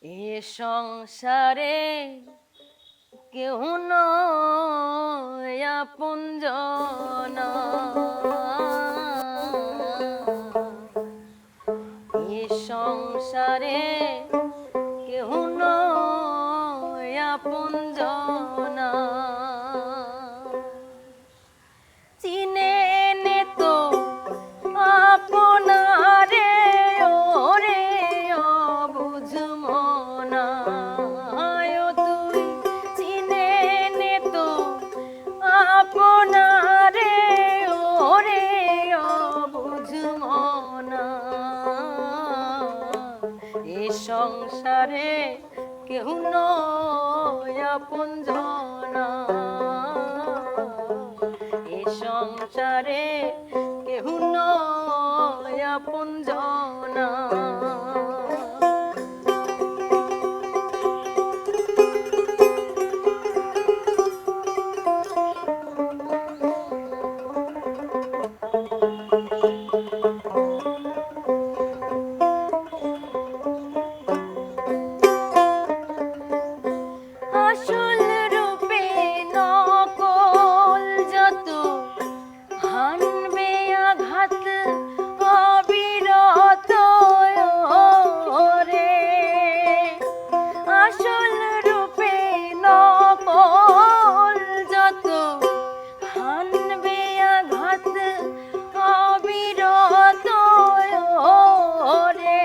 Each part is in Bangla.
এ সংসারে কেহ নয় আপনজন, এ সংসারে কেহ নয় আপনজন। চিনে নে তো আপনারে ওরে অবুঝ মনা, তুই চিনে নে তো আপনারে ওরে অবুঝ মনা। এ সংসারে কেহ নয় আপনজন, এ সংসারে কেহ নয় আপনজন। আসল রূপে নকল যত হানবে আঘাত অবিরত রে। আসল রূপে নকল যত হানবে আঘাত অবিরত রে।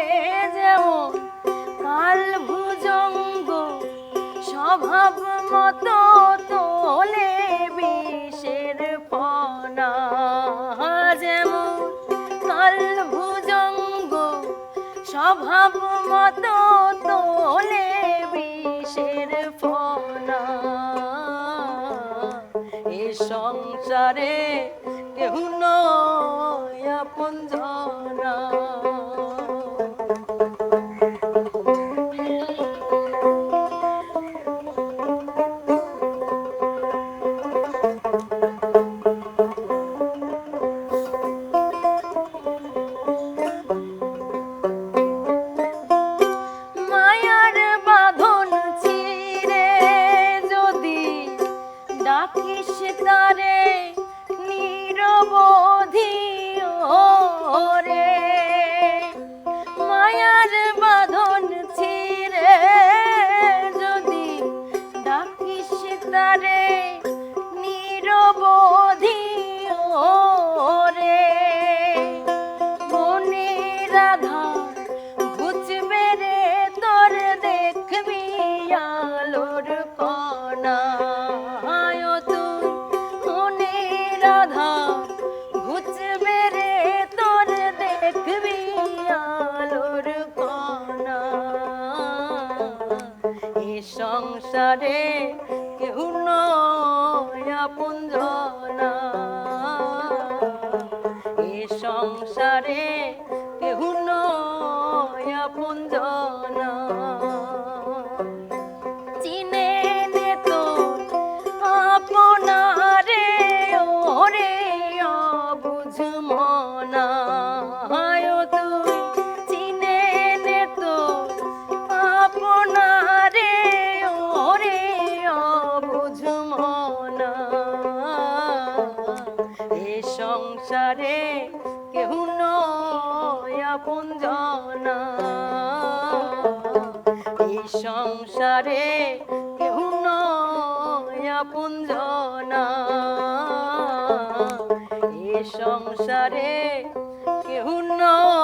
যেমন কাল ভুজঙ্গ স্বভাব মতো তোলে বিষের ফনা, যেমন কাল ভুজঙ্গ স্বভাব মতো তোলে বিষের ফনা। এ সংসারে কেহ নয় আপনজন, মায়ার বাঁধন ছিঁড়ে যদি ডাকিস তারে নিরবধি ওরে। মায়ার বাঁধন ছিঁড়ে যদি ডাকিস তারে নিরবধি ওরে। মনের আধার ঘুচবে রে তোর দেখবি আলোর কণা, তুই মনের আধার ঘুচবে রে তোর দেখবি আলোর কণা। এ সংসারে কেহ নয় আপনজন, এ সংসারে কেহ নয় আপনজন। চিনে নে তো আপনারে ওরে অবুঝ মনা, তুই চিনে নে তো আপনারে ওরে অবুঝ মনা। এ সংসারে কেহ নয় আপনজন, এই সংসারে কেহ নয় আপনজন, এ সংসারে কেহ নয়